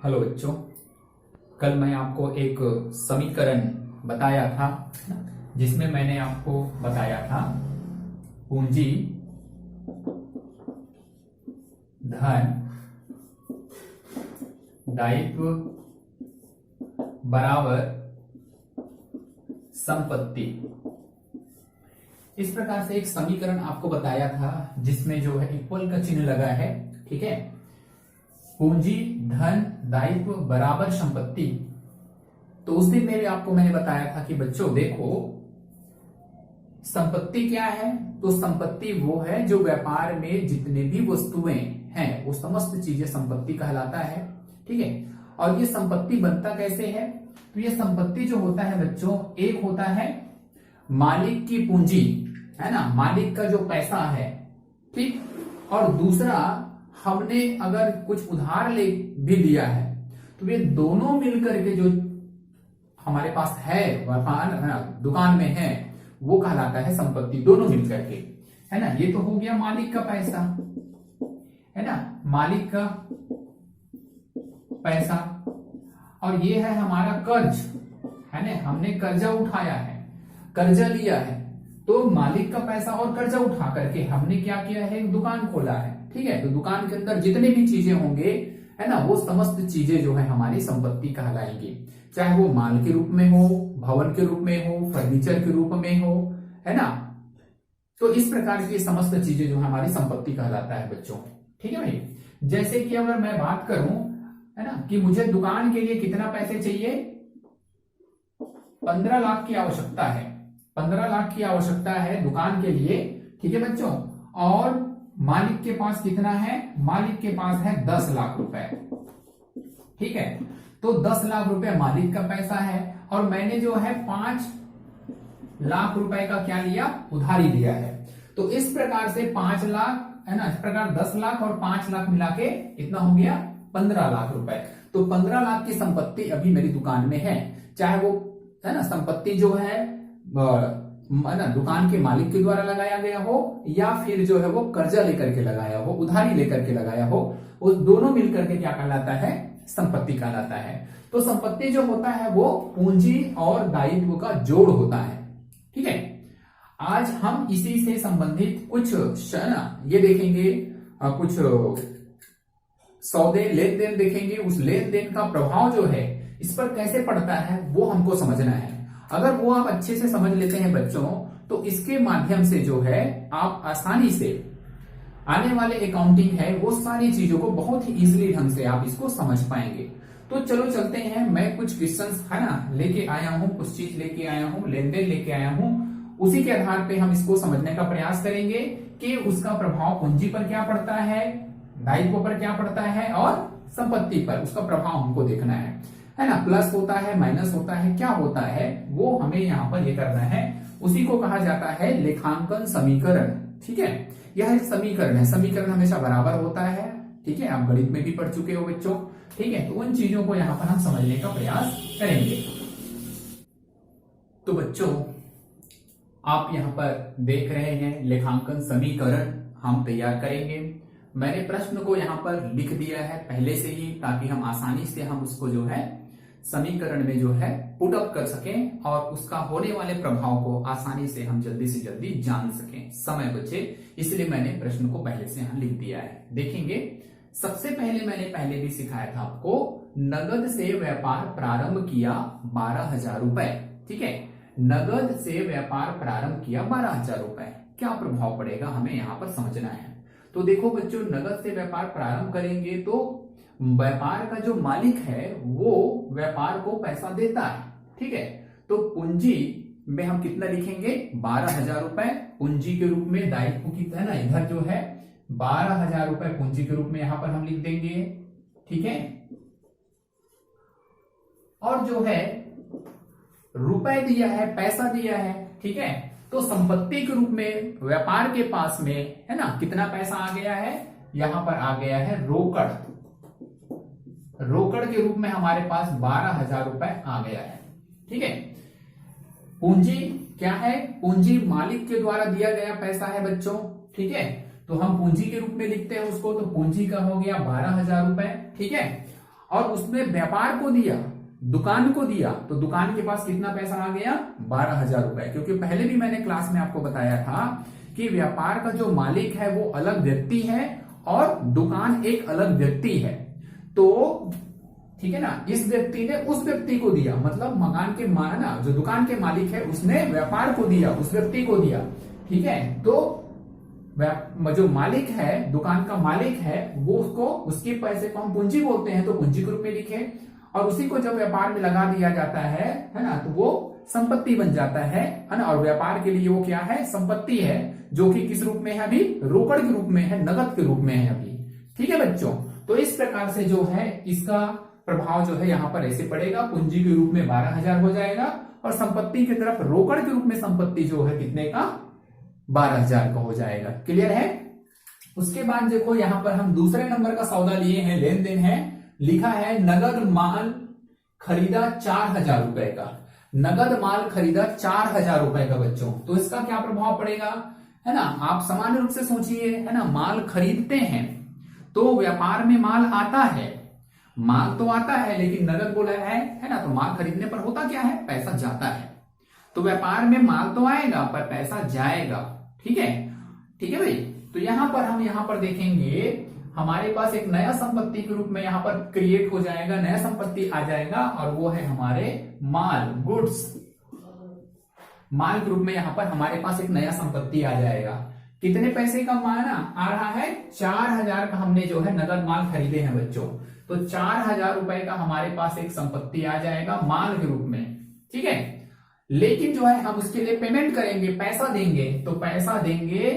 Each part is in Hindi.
हेलो बच्चों, कल मैं आपको एक समीकरण बताया था जिसमें मैंने आपको बताया था पूंजी धन दायित्व बराबर संपत्ति। इस प्रकार से एक समीकरण आपको बताया था जिसमें जो है इक्वल का चिन्ह लगा है। ठीक है, पूंजी धन दायित्व बराबर संपत्ति। तो उस दिन मैंने बताया था कि बच्चों देखो, संपत्ति क्या है? तो संपत्ति वो है जो व्यापार में जितने भी वस्तुएं हैं वो समस्त चीजें संपत्ति कहलाता है। ठीक है, और ये संपत्ति बनता कैसे है? तो ये संपत्ति जो होता है बच्चों, एक होता है मालिक की पूंजी, है ना, मालिक का जो पैसा है, ठीक, और दूसरा हमने अगर कुछ उधार ले भी लिया है तो ये दोनों मिलकर के जो हमारे पास है व्यापार, है ना, दुकान में है, वो कहलाता है संपत्ति। दोनों मिलकर के, है ना। ये तो हो गया मालिक का पैसा, है ना, मालिक का पैसा, और ये है हमारा कर्ज, है ना, हमने कर्जा उठाया है, कर्जा लिया है, तो मालिक का पैसा और कर्जा उठा करके हमने क्या किया है, एक दुकान खोला है। ठीक है, तो दुकान के अंदर जितने भी चीजें होंगे, है ना, वो समस्त चीजें जो है हमारी संपत्ति कहलाएंगी, चाहे वो माल के रूप में हो, भवन के रूप में हो, फर्नीचर के रूप में हो, है ना। तो इस प्रकार की समस्त चीजें जो है हमारी संपत्ति कहलाता है बच्चों। ठीक है भाई, जैसे कि अगर मैं बात करूं, है ना, कि मुझे दुकान के लिए कितना पैसे चाहिए, 15 लाख की आवश्यकता है, 15 लाख की आवश्यकता है दुकान के लिए। ठीक है बच्चों, और मालिक के पास कितना है? मालिक के पास है 10 लाख रुपए। ठीक है, तो 10 लाख रुपए मालिक का पैसा है, और मैंने जो है 5 लाख रुपए का क्या लिया, उधारी लिया है। तो इस प्रकार से 5 लाख, है ना, इस प्रकार 10 लाख और 5 लाख मिला के इतना हो गया 15 लाख रुपए। तो 15 लाख की संपत्ति अभी मेरी दुकान में है, चाहे वो, है ना, संपत्ति जो है ना दुकान के मालिक के द्वारा लगाया गया हो, या फिर जो है वो कर्जा लेकर के लगाया हो, उधारी लेकर के लगाया हो, उस दोनों मिलकर के क्या कहलाता है, संपत्ति कहलाता है। तो संपत्ति जो होता है वो पूंजी और दायित्व का जोड़ होता है। ठीक है, आज हम इसी से संबंधित कुछ ना ये देखेंगे, कुछ सौदे लेन देन देखेंगे, उस लेन देन का प्रभाव जो है इस पर कैसे पड़ता है वो हमको समझना है। अगर वो आप अच्छे से समझ लेते हैं बच्चों, तो इसके माध्यम से जो है आप आसानी से आने वाले अकाउंटिंग है वो सारी चीजों को बहुत ही इजीली ढंग से आप इसको समझ पाएंगे। तो चलो चलते हैं, मैं कुछ क्वेश्चंस, है ना, लेके आया हूं, कुछ चीज लेके आया हूं, लेन देन लेके आया हूं, उसी के आधार पे हम इसको समझने का प्रयास करेंगे कि उसका प्रभाव पूंजी पर क्या पड़ता है, दायित्व पर क्या पड़ता है, और संपत्ति पर उसका प्रभाव हमको देखना है ना। प्लस होता है, माइनस होता है, क्या होता है वो हमें यहाँ पर ये करना है। उसी को कहा जाता है लेखांकन समीकरण। ठीक है, यह एक समीकरण है, समीकरण हमेशा बराबर होता है। ठीक है, आप गणित में भी पढ़ चुके हो बच्चों। ठीक है, तो उन चीजों को यहाँ पर हम समझने का प्रयास करेंगे। तो बच्चों आप यहाँ पर देख रहे हैं लेखांकन समीकरण हम तैयार करेंगे। मैंने प्रश्न को यहाँ पर लिख दिया है पहले से ही, ताकि हम आसानी से हम उसको जो है समीकरण में जो है पुट अप कर सकें, और उसका होने वाले प्रभाव को आसानी से हम जल्दी से जल्दी जान सकें, समय बचे, इसलिए मैंने प्रश्न को पहले से यहाँ लिख दिया है। देखेंगे, सबसे पहले मैंने पहले भी सिखाया था आपको, नगद से व्यापार प्रारंभ किया 12,000 रुपए। ठीक है, नगद से व्यापार प्रारंभ किया 12,000 रुपए, क्या प्रभाव पड़ेगा हमें यहाँ पर समझना है। तो देखो बच्चों, नगद से व्यापार प्रारंभ करेंगे तो व्यापार का जो मालिक है वो व्यापार को पैसा देता है। ठीक है, तो पूंजी में हम कितना लिखेंगे, 12,000 रुपए पूंजी के रूप में, दायित्व की, है ना, इधर जो है 12,000 रुपए पूंजी के रूप में यहां पर हम लिख देंगे। ठीक है, और जो है रुपए दिया है, पैसा दिया है। ठीक है, तो संपत्ति के रूप में व्यापार के पास में, है ना, कितना पैसा आ गया है, यहां पर आ गया है रोकड़, रोकड़ के रूप में हमारे पास 12,000 रुपए आ गया है। ठीक है, पूंजी क्या है, पूंजी मालिक के द्वारा दिया गया पैसा है बच्चों। ठीक है, तो हम पूंजी के रूप में लिखते हैं उसको, तो पूंजी का हो गया 12,000 रुपए। ठीक है, और उसमें व्यापार को दिया, दुकान को दिया, तो दुकान के पास कितना पैसा आ गया? 12,000 रुपए। क्योंकि पहले भी मैंने क्लास में आपको बताया था कि व्यापार का जो मालिक है वो अलग व्यक्ति है और दुकान एक अलग व्यक्ति है। तो ठीक है ना, इस व्यक्ति ने उस व्यक्ति को दिया, मतलब मकान के ना जो दुकान के मालिक है उसने व्यापार को दिया, उस व्यक्ति को दिया। ठीक है, तो जो मालिक है, दुकान का मालिक है, वो उसको, उसके पैसे को हम पूंजी बोलते हैं, तो पूंजी के रूप में लिखे, और उसी को जब व्यापार में लगा दिया जाता है ना, तो वो संपत्ति बन जाता है ना। और व्यापार के लिए वो क्या है? संपत्ति है, जो कि किस रूप में है? अभी रोकड़ के रूप में है, नगद के रूप में है अभी। ठीक है बच्चों, तो इस प्रकार से जो है इसका प्रभाव जो है यहाँ पर ऐसे पड़ेगा, पूंजी के रूप में 12,000 हो जाएगा, और संपत्ति की तरफ रोकड़ के रूप में संपत्ति जो है कितने का? 12,000 का हो जाएगा। क्लियर है? उसके बाद देखो यहाँ पर हम दूसरे नंबर का सौदा लिए हैं, लेन देन है, लिखा है नगद माल खरीदा 4,000 रुपए का। नगद माल खरीदा 4,000 रुपए का बच्चों, तो इसका क्या प्रभाव पड़ेगा? है ना, आप सामान्य रूप से सोचिए, है ना, माल खरीदते हैं तो व्यापार में माल आता है, माल तो आता है, लेकिन नगद बोला है ना, तो माल खरीदने पर होता क्या है? पैसा जाता है। तो व्यापार में माल तो आएगा पर पैसा जाएगा। ठीक है, ठीक है भाई। तो यहां पर हम यहां पर देखेंगे हमारे पास एक नया संपत्ति के रूप में यहां पर क्रिएट हो जाएगा, नया संपत्ति आ जाएगा, और वो है हमारे माल, गुड्स। माल के रूप में यहां पर हमारे पास एक नया संपत्ति आ जाएगा। कितने पैसे का माल आ रहा है? 4,000 का हमने जो है नगद माल खरीदे हैं बच्चों, तो 4,000 रुपए का हमारे पास एक संपत्ति आ जाएगा माल के रूप में। ठीक है, लेकिन जो है हम उसके लिए पेमेंट करेंगे, पैसा देंगे, तो पैसा देंगे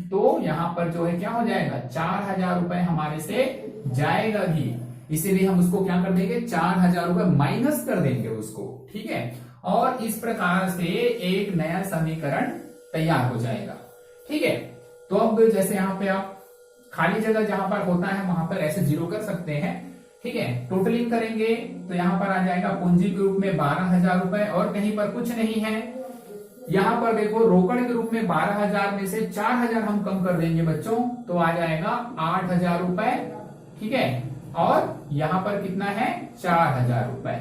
तो यहां पर जो है क्या हो जाएगा? 4,000 रुपए हमारे से जाएगा भी, इसीलिए हम उसको क्या कर देंगे? 4,000 रुपए माइनस कर देंगे उसको। ठीक है, और इस प्रकार से एक नया समीकरण तैयार हो जाएगा। ठीक है, तो अब जैसे यहाँ पे आप खाली जगह जहां पर होता है वहां पर ऐसे जीरो कर सकते हैं। ठीक है, टोटलिंग करेंगे तो यहां पर आ जाएगा पूंजी के रूप में 12,000 रुपए, और कहीं पर कुछ नहीं है। यहां पर देखो रोकड़ के रूप में 12,000 में से 4,000 हम कम कर देंगे बच्चों, तो आ जाएगा 8,000 रुपए। ठीक है, और यहां पर कितना है? 4,000 रुपए।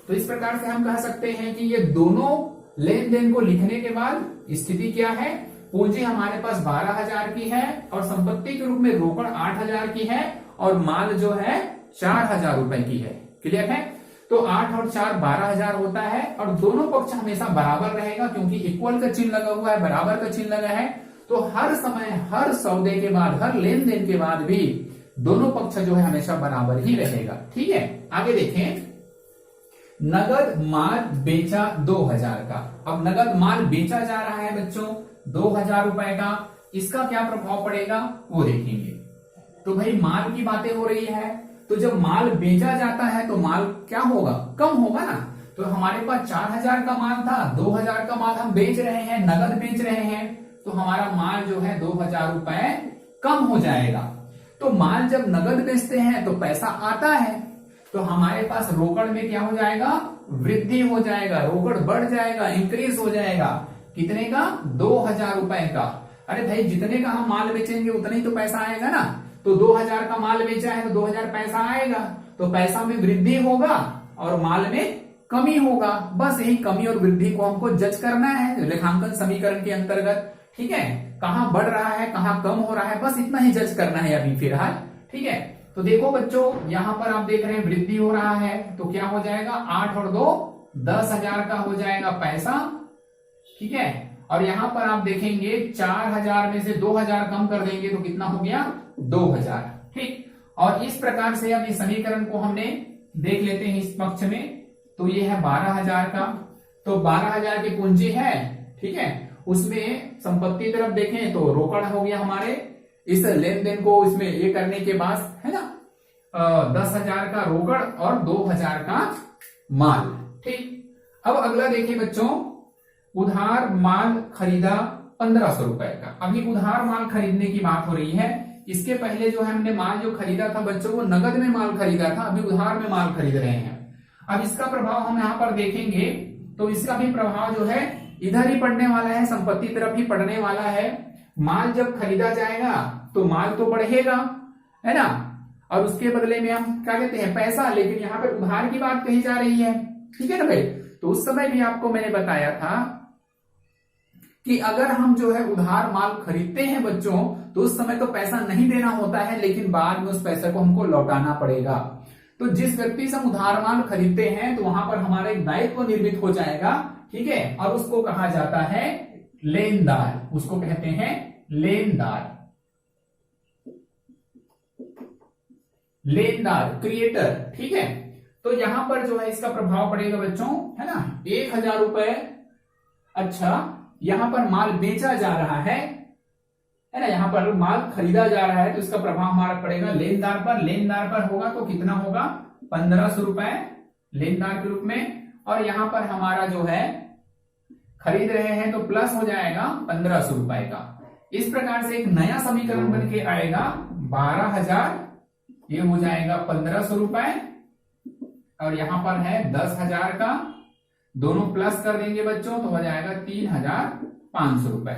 तो इस प्रकार से हम कह सकते हैं कि ये दोनों लेन देन को लिखने के बाद स्थिति क्या है? पूंजी हमारे पास 12,000 की है, और संपत्ति के रूप में रोकड़ 8,000 की है, और माल जो है 4,000 रुपए की है। क्लियर है? तो 8 और 4 12,000 होता है, और दोनों पक्ष हमेशा बराबर रहेगा, क्योंकि इक्वल का चिन्ह लगा हुआ है, बराबर का चिन्ह लगा है। तो हर समय, हर सौदे के बाद, हर लेन देन के बाद भी दोनों पक्ष जो है हमेशा बराबर ही रहेगा। ठीक है, आगे देखें। नगद माल बेचा 2,000 का। अब नगद माल बेचा जा रहा है बच्चों 2,000 रुपए का, इसका क्या प्रभाव पड़ेगा वो देखेंगे। तो भाई माल की बातें हो रही है, तो जब माल बेचा जाता है तो माल क्या होगा? कम होगा ना। तो हमारे पास 4,000 का माल था, 2,000 का माल हम बेच रहे हैं, नगद बेच रहे हैं, तो हमारा माल जो है 2,000 रुपए कम हो जाएगा। तो माल जब नगद बेचते हैं तो पैसा आता है, तो हमारे पास रोकड़ में क्या हो जाएगा? वृद्धि हो जाएगा, रोकड़ बढ़ जाएगा, इंक्रीज हो जाएगा। कितने का? 2,000 रुपए का। अरे भाई जितने का हम माल बेचेंगे उतना ही तो पैसा आएगा ना। तो 2,000 का माल बेचा है तो 2,000 पैसा आएगा, तो पैसा में वृद्धि होगा और माल में कमी होगा। बस यही कमी और वृद्धि को हमको जज करना है लेखांकन समीकरण के अंतर्गत। ठीक है, कहां बढ़ रहा है, कहां कम हो रहा है, बस इतना ही जज करना है अभी फिलहाल। ठीक है, तो देखो बच्चों यहां पर आप देख रहे हैं वृद्धि हो रहा है, तो क्या हो जाएगा? 8 और 2 10,000 का हो जाएगा पैसा। ठीक है, और यहां पर आप देखेंगे 4,000 में से 2,000 कम कर देंगे तो कितना हो गया? 2,000। ठीक, और इस प्रकार से अब इस समीकरण को हमने देख लेते हैं इस पक्ष में। तो ये है 12,000 का, तो 12,000 की पूंजी है। ठीक है, उसमें संपत्ति तरफ देखें तो रोकड़ हो गया हमारे, इस लेन देन को इसमें ये करने के बाद है ना 10,000 का रोकड़ और 2,000 का माल। ठीक, अब अगला देखिए बच्चों, उधार माल खरीदा 1,500 रुपए का। अभी उधार माल खरीदने की बात हो रही है। इसके पहले जो है हमने माल जो खरीदा था बच्चों वो नगद में माल खरीदा था, अभी उधार में माल खरीद रहे हैं। अब इसका प्रभाव हम यहाँ पर देखेंगे तो इसका भी प्रभाव जो है इधर ही पड़ने वाला है, संपत्ति तरफ ही पड़ने वाला है। माल जब खरीदा जाएगा तो माल तो बढ़ेगा, है ना। और उसके बदले में हम क्या कहते हैं पैसा, लेकिन यहाँ पे उधार की बात कही जा रही है, ठीक है ना भाई। तो उस समय भी आपको मैंने बताया था कि अगर हम जो है उधार माल खरीदते हैं बच्चों, तो उस समय तो पैसा नहीं देना होता है, लेकिन बाद में उस पैसे को हमको लौटाना पड़ेगा। तो जिस व्यक्ति से हम उधार माल खरीदते हैं तो वहां पर हमारा एक दायित्व निर्मित हो जाएगा, ठीक है, और उसको कहा जाता है लेनदार, उसको कहते हैं लेनदार, लेनदार क्रिएटर, ठीक है। तो यहां पर जो है इसका प्रभाव पड़ेगा बच्चों, है ना, 1,000 रुपए। अच्छा, यहां पर माल बेचा जा रहा है ना, यहाँ पर माल खरीदा जा रहा है, तो इसका प्रभाव हमारा पड़ेगा लेनदार पर। लेनदार पर होगा तो कितना होगा, 1,500 रुपए लेनदार के रूप में। और यहां पर हमारा जो है खरीद रहे हैं तो प्लस हो जाएगा 1,500 रुपए का। इस प्रकार से एक नया समीकरण बन के आएगा 12,000, ये हो जाएगा 1,500 रुपए, और यहां पर है 10,000 का, दोनों प्लस कर देंगे बच्चों तो हो जाएगा 3,500 रुपए।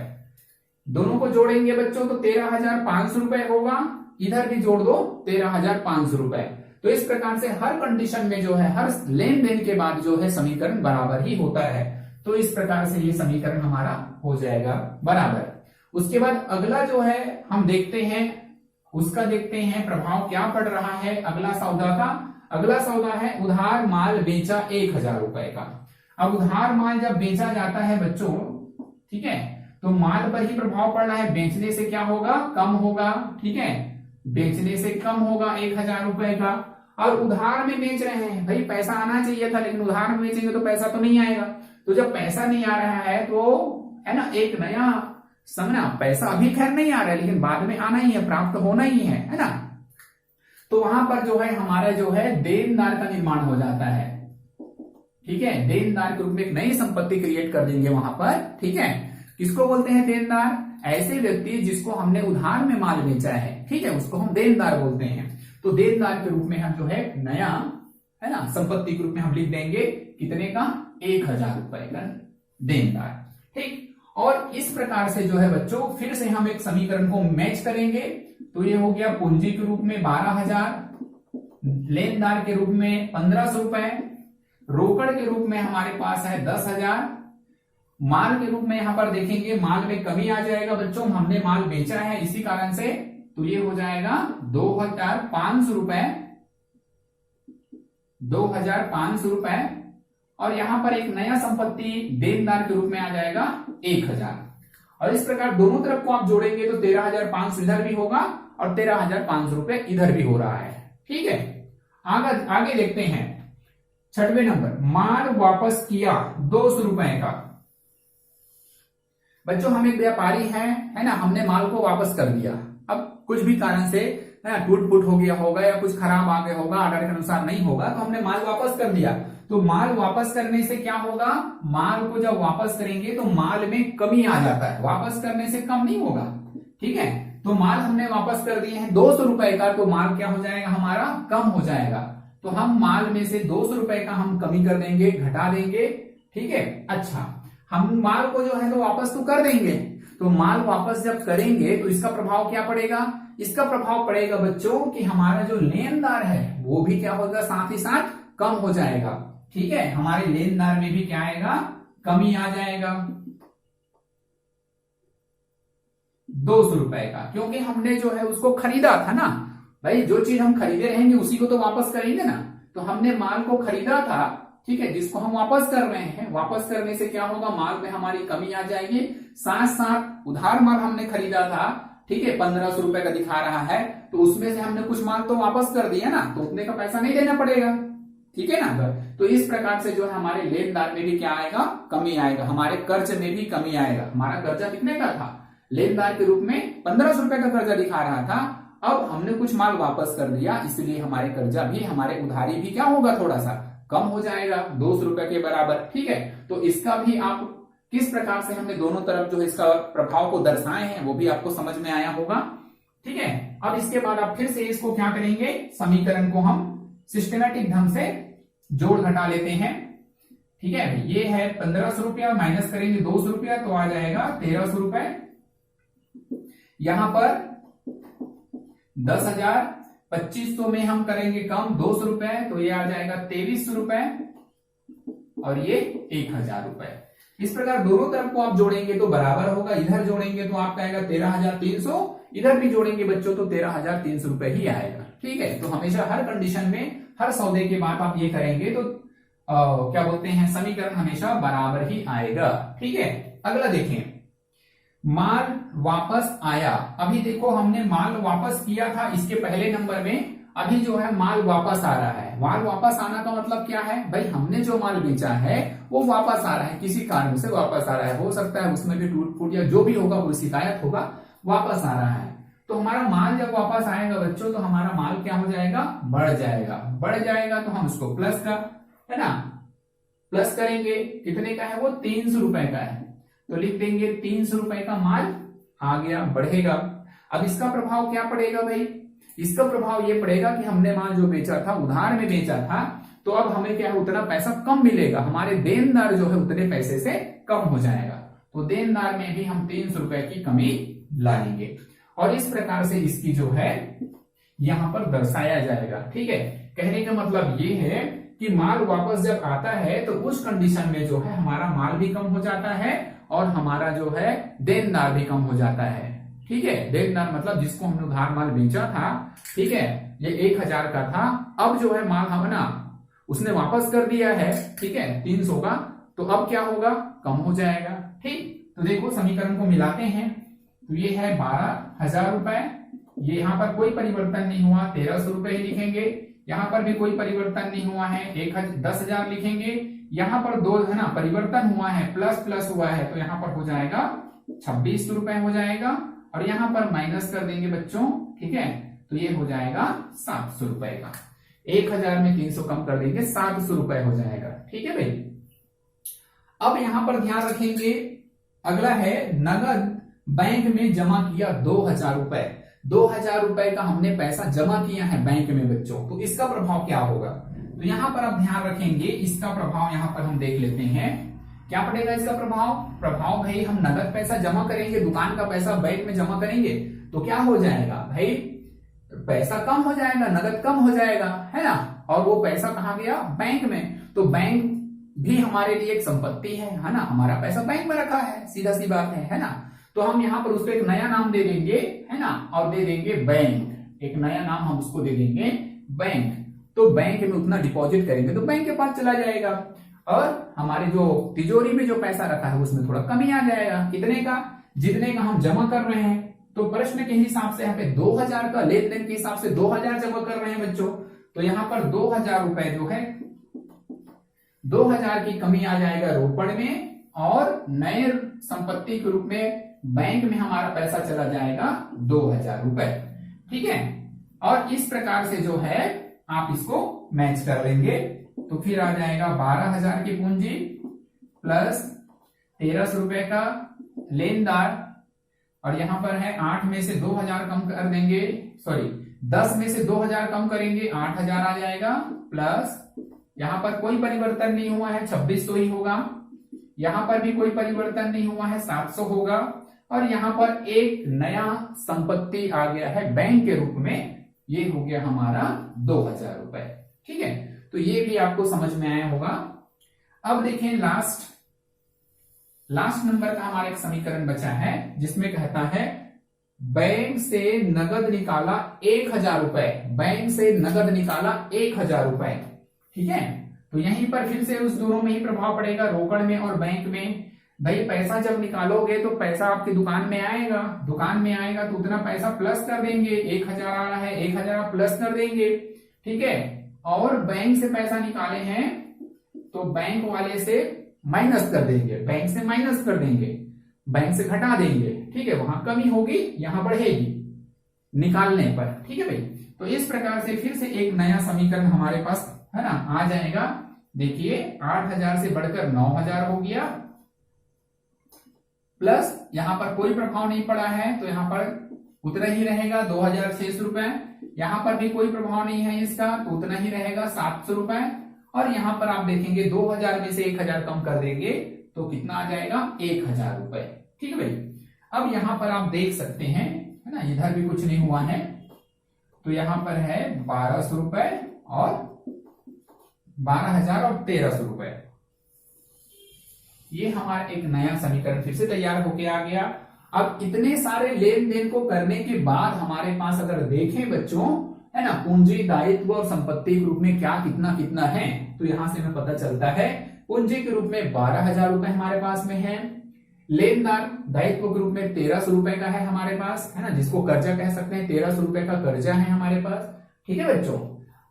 दोनों को जोड़ेंगे बच्चों तो 13,500 रुपए होगा, इधर भी जोड़ दो 13,500 रुपए। तो इस प्रकार से हर कंडीशन में जो है, हर लेन देन के बाद जो है समीकरण बराबर ही होता है। तो इस प्रकार से ये समीकरण हमारा हो जाएगा बराबर। उसके बाद अगला जो है हम देखते हैं, उसका देखते हैं प्रभाव क्या पड़ रहा है अगला सौदा का। अगला सौदा है उधार माल बेचा 1,000 रुपए का। अब उधार माल जब बेचा जाता है बच्चों, ठीक है, तो माल पर ही प्रभाव पड़ रहा है, बेचने से क्या होगा, कम होगा, ठीक है, बेचने से कम होगा 1,000 रुपए का। और उधार में बेच रहे हैं, भाई पैसा आना चाहिए था, लेकिन उधार में बेचेंगे तो पैसा तो नहीं आएगा। तो जब पैसा नहीं आ रहा है तो है ना, एक नया समझना, पैसा अभी खैर नहीं आ रहा है, लेकिन बाद में आना ही है, प्राप्त होना ही है ना। तो वहां पर जो है हमारा जो है देनदार का निर्माण हो जाता है, ठीक है, देनदार के रूप में एक नई संपत्ति क्रिएट कर देंगे वहां पर, ठीक है। किसको बोलते हैं देनदार, ऐसे व्यक्ति जिसको हमने उधार में माल बेचा है, ठीक है, उसको हम देनदार बोलते हैं। तो देनदार के रूप में हम जो है नया, है ना, संपत्ति के रूप में हम लिख देंगे कितने का, 1,000 रुपए का देनदार, ठीक। और इस प्रकार से जो है बच्चों फिर से हम एक समीकरण को मैच करेंगे। तो ये हो गया पूंजी के रूप में 12,000, लेनदार के रूप में 1,500 रुपए, रोकड़ के रूप में हमारे पास है 10,000, माल के रूप में यहां पर देखेंगे माल में कमी आ जाएगा बच्चों, हमने माल बेचा है इसी कारण से, तो ये हो जाएगा 2,500 रुपए, 2,500 रुपए। और यहां पर एक नया संपत्ति देनदार के रूप में आ जाएगा 1,000। और इस प्रकार दोनों तरफ को आप जोड़ेंगे तो 13,500 इधर भी होगा और 13,500 रुपए इधर भी हो रहा है, ठीक है। आगे देखते हैं 6वें नंबर, माल वापस किया 200 रुपए का। बच्चों हम एक व्यापारी हैं, है ना, हमने माल को वापस कर दिया। अब कुछ भी कारण से टूट फूट हो गया होगा या कुछ खराब आ गया होगा, ऑर्डर के अनुसार नहीं होगा, तो हमने माल वापस कर दिया। तो माल वापस करने से क्या होगा, माल को जब वापस करेंगे तो माल में कमी आ जाता है, वापस करने से कम नहीं होगा, ठीक है। तो माल हमने वापस कर दिए हैं 200 रुपए का, तो माल क्या हो जाएगा हमारा, कम हो जाएगा। तो हम माल में से 200 रुपए का हम कमी कर देंगे, घटा देंगे, ठीक है। अच्छा, हम माल को जो है तो वापस तो कर देंगे, तो माल वापस जब करेंगे तो इसका प्रभाव क्या पड़ेगा, इसका प्रभाव पड़ेगा बच्चों कि हमारा जो लेनदार है वो भी क्या होगा, साथ ही साथ कम हो जाएगा, ठीक है। हमारे लेनदार में भी क्या आएगा, कमी आ जाएगा 200 रुपए का, क्योंकि हमने जो है उसको खरीदा था ना भाई, जो चीज हम खरीदे रहेंगे उसी को तो वापस करेंगे ना। तो हमने माल को खरीदा था, ठीक है, जिसको हम वापस कर रहे हैं, वापस करने से क्या होगा, माल में हमारी कमी आ जाएगी। साथ साथ उधार माल हमने खरीदा था, ठीक है, 1,500 रुपए का दिखा रहा है, तो उसमें से हमने कुछ माल तो वापस कर दिया ना, तो उतने का पैसा नहीं देना पड़ेगा, ठीक है ना। तो इस प्रकार से जो है हमारे लेनदार में भी क्या आएगा, कमी आएगा, हमारे कर्ज में भी कमी आएगा। हमारा कर्जा कितने का था, लेनदार के रूप में 1,500 रुपए का कर्जा दिखा रहा था, अब हमने कुछ माल वापस कर दिया, इसलिए हमारे कर्जा भी, हमारे उधारी भी क्या होगा, थोड़ा सा कम हो जाएगा 200 रुपए के बराबर, ठीक है। तो इसका भी आप किस प्रकार से हमने दोनों तरफ जो इसका प्रभाव को दर्शाए हैं वो भी आपको समझ में आया होगा, ठीक है। अब इसके बाद आप फिर से इसको क्या करेंगे, समीकरण को हम सिस्टमेटिक ढंग से जोड़ घटा लेते हैं, ठीक है। ये है 1,500 रुपया, माइनस करेंगे 200 रुपया तो आ जाएगा 1,300 रुपए। यहां पर 10,000 2500 में हम करेंगे कम 200 रुपए, तो ये आ जाएगा 2300 रुपए और ये 1000 रुपए। इस प्रकार दोनों तरफ को आप जोड़ेंगे तो बराबर होगा, इधर जोड़ेंगे तो आपका आएगा 13,300, इधर भी जोड़ेंगे बच्चों तो 13,300 रुपए ही आएगा। ठीक है, तो हमेशा हर कंडीशन में हर सौदे के बाद आप ये करेंगे तो क्या बोलते हैं, समीकरण हमेशा बराबर ही आएगा। ठीक है, अगला देखें, माल वापस आया। अभी देखो हमने माल वापस किया था इसके पहले नंबर में, अभी जो है माल वापस आ रहा है। माल वापस आना का मतलब क्या है भाई, हमने जो माल बेचा है वो वापस आ रहा है, किसी कारण से वापस आ रहा है, हो सकता है उसमें भी टूट फूट या जो भी होगा वो शिकायत होगा, वापस आ रहा है। तो हमारा माल जब वापस आएगा बच्चों तो हमारा माल क्या हो जाएगा, बढ़ जाएगा। बढ़ जाएगा तो हम उसको प्लस का, है ना, प्लस करेंगे, कितने का है वो, 300 रुपए का है, तो लिख देंगे 300 रुपए का माल आ गया, बढ़ेगा। अब इसका प्रभाव क्या पड़ेगा भाई, इसका प्रभाव ये पड़ेगा कि हमने माल जो बेचा था उधार में बेचा था, तो अब हमें क्या है, उतना पैसा कम मिलेगा, हमारे देनदार जो है उतने पैसे से कम हो जाएगा, तो देनदार में भी हम 300 रुपए की कमी लाएंगे। और इस प्रकार से इसकी जो है यहां पर दर्शाया जाएगा। ठीक है, कहने का मतलब ये है कि माल वापस जब आता है तो उस कंडीशन में जो है हमारा माल भी कम हो जाता है और हमारा जो है देनदार भी कम हो जाता है। ठीक है, देनदार मतलब जिसको हमने उधार माल बेचा था, ठीक है, ये 1000 का था, अब जो है माल हम ना उसने वापस कर दिया है, ठीक है, 300 का, तो अब क्या होगा, कम हो जाएगा। ठीक, तो देखो समीकरण को मिलाते हैं, तो ये है 12,000 रुपए, ये यहां पर कोई परिवर्तन नहीं हुआ, 1300 रुपए ही लिखेंगे, यहां पर भी कोई परिवर्तन नहीं हुआ है, 10,000 लिखेंगे, यहां पर 2 है ना परिवर्तन हुआ है, प्लस प्लस हुआ है, तो यहां पर हो जाएगा 2600 रुपए हो जाएगा, और यहां पर माइनस कर देंगे बच्चों। ठीक है, तो ये हो जाएगा 700 रुपए का, 1000 में 300 कम कर देंगे, 700 रुपए हो जाएगा। ठीक है भाई, अब यहां पर ध्यान रखेंगे, अगला है नगद बैंक में जमा किया 2000 रुपए, 2000 रुपए का हमने पैसा जमा किया है बैंक में बच्चों, तो इसका प्रभाव क्या होगा, तो यहां पर आप ध्यान रखेंगे, इसका प्रभाव यहां पर हम देख लेते हैं, क्या पड़ेगा इसका प्रभाव भाई, हम नगद पैसा जमा करेंगे, दुकान का पैसा बैंक में जमा करेंगे, तो क्या हो जाएगा भाई, पैसा कम हो जाएगा, नगद कम हो जाएगा, है ना, और वो पैसा कहां गया, बैंक में, तो बैंक भी हमारे लिए एक संपत्ति है ना, हमारा पैसा बैंक में रखा है, सीधा सी बात है ना, तो हम यहां पर उसको एक नया नाम दे देंगे, है ना, और दे देंगे बैंक, एक नया नाम हम उसको दे देंगे बैंक, तो बैंक में उतना डिपॉजिट करेंगे तो बैंक के पास चला जाएगा, और हमारे जो तिजोरी में जो पैसा रखा है उसमें थोड़ा कमी आ जाएगा, कितने का, जितने का हम जमा कर रहे हैं, तो प्रश्न के हिसाब से यहाँ पे 2000 का लेन देन के हिसाब से 2000 जमा कर रहे हैं बच्चों, तो यहाँ पर 2000 रुपए जो है 2000 की कमी आ जाएगा रोकड़ में, और नए संपत्ति के रूप में बैंक में हमारा पैसा चला जाएगा 2000 रुपए। ठीक है, और इस प्रकार से जो है आप इसको मैच कर लेंगे, तो फिर आ जाएगा 12,000 की पूंजी प्लस 1300 रुपए का लेनदार, और यहां पर है 8 में से 2000 कम कर देंगे, सॉरी 10 में से 2000 कम करेंगे, 8000 आ जाएगा, प्लस यहां पर कोई परिवर्तन नहीं हुआ है, 2600 ही होगा, यहां पर भी कोई परिवर्तन नहीं हुआ है, 700 होगा, और यहां पर एक नया संपत्ति आ गया है बैंक के रूप में, ये हो गया हमारा 2000 रुपए। ठीक है, तो ये भी आपको समझ में आया होगा। अब देखें लास्ट नंबर का हमारा एक समीकरण बचा है, जिसमें कहता है बैंक से नगद निकाला 1000 रुपए, बैंक से नगद निकाला 1000 रुपए। ठीक है, तो यहीं पर फिर से उस दोनों में ही प्रभाव पड़ेगा, रोकड़ में और बैंक में। भाई पैसा जब निकालोगे तो पैसा आपकी दुकान में आएगा, दुकान में आएगा तो उतना पैसा प्लस कर देंगे, 1000 आ रहा है, 1000 प्लस कर देंगे। ठीक है, और बैंक से पैसा निकाले हैं तो बैंक वाले से माइनस कर देंगे, बैंक से माइनस कर देंगे, बैंक से घटा देंगे। ठीक है, वहां कमी होगी, यहां बढ़ेगी निकालने पर। ठीक है भाई, तो इस प्रकार से फिर से एक नया समीकरण हमारे पास है ना आ जाएगा। देखिए 8000 से बढ़कर 9000 हो गया, प्लस यहां पर कोई प्रभाव नहीं पड़ा है तो यहां पर उतना ही रहेगा 2600 रुपए, यहां पर भी कोई प्रभाव नहीं है इसका तो उतना ही रहेगा 700 रुपए, और यहां पर आप देखेंगे 2000 में से 1000 कम कर देंगे तो कितना आ जाएगा 1000 रुपए। ठीक है भाई, अब यहां पर आप देख सकते हैं है ना, इधर भी कुछ नहीं हुआ है, तो यहां पर है 1200 रुपए और 12,000 और 1300 रुपए। ये हमारा एक नया समीकरण फिर से तैयार होके आ गया। अब इतने सारे लेन देन को करने के बाद हमारे पास अगर देखें बच्चों, है ना, पूंजी, दायित्व और संपत्ति के रूप में क्या कितना कितना है, तो यहां से हमें पता चलता है पूंजी के रूप में 12,000 रुपए हमारे पास में है, लेनदार दायित्व के रूप में 1300 रुपए का है हमारे पास, है ना, जिसको कर्जा कह सकते हैं, 1300 रुपए का कर्जा है हमारे पास। ठीक है बच्चों।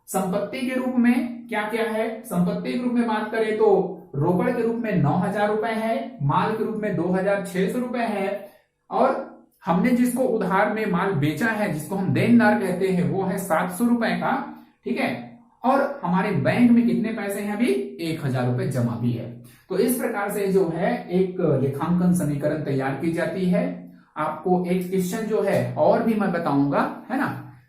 संपत्ति के रूप में क्या क्या है, संपत्ति के रूप में बात करें तो रोकड़ के रूप में 9,000 रुपए है, माल के रूप में 2,600 रुपए है, और हमने जिसको उधार में माल बेचा है, जिसको हम देनदार कहते हैं, वो है 700 रुपए का। ठीक है। और हमारे बैंक में कितने पैसे हैं अभी, 1,000 रुपए जमा भी है। तो इस प्रकार से जो है एक लेखांकन समीकरण तैयार की जाती है। आपको एक क्वेश्चन जो है और भी मैं बताऊंगा, है ना,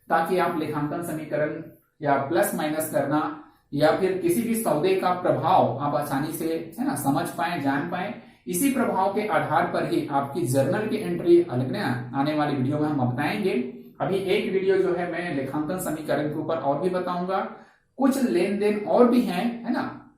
ताकि आप लेखांकन समीकरण या प्लस माइनस करना या फिर किसी भी सौदे का प्रभाव आप आसानी से, है ना, समझ पाए, जान पाए। इसी प्रभाव के आधार पर ही आपकी जर्नल की एंट्री आने वाली वीडियो में हम बताएंगे। अभी एक वीडियो जो है मैं लेखांकन समीकरण के ऊपर और भी बताऊंगा। कुछ लेन देन और भी हैं, है ना,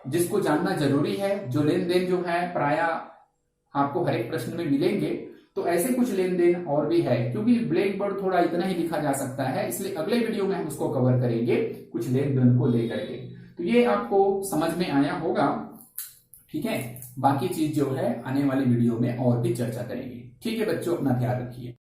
जिसको जानना जरूरी है, जो लेन देन जो है प्राय आपको हर एक प्रश्न में मिलेंगे। तो ऐसे कुछ लेन देन और भी है, क्योंकि ब्लैक बोर्ड थोड़ा इतना ही लिखा जा सकता है, इसलिए अगले वीडियो में हम उसको कवर करेंगे कुछ लेन देन को लेकर के। तो ये आपको समझ में आया होगा। ठीक है। बाकी चीज जो है आने वाली वीडियो में और भी चर्चा करेंगे। ठीक है बच्चों, अपना ध्यान रखिए।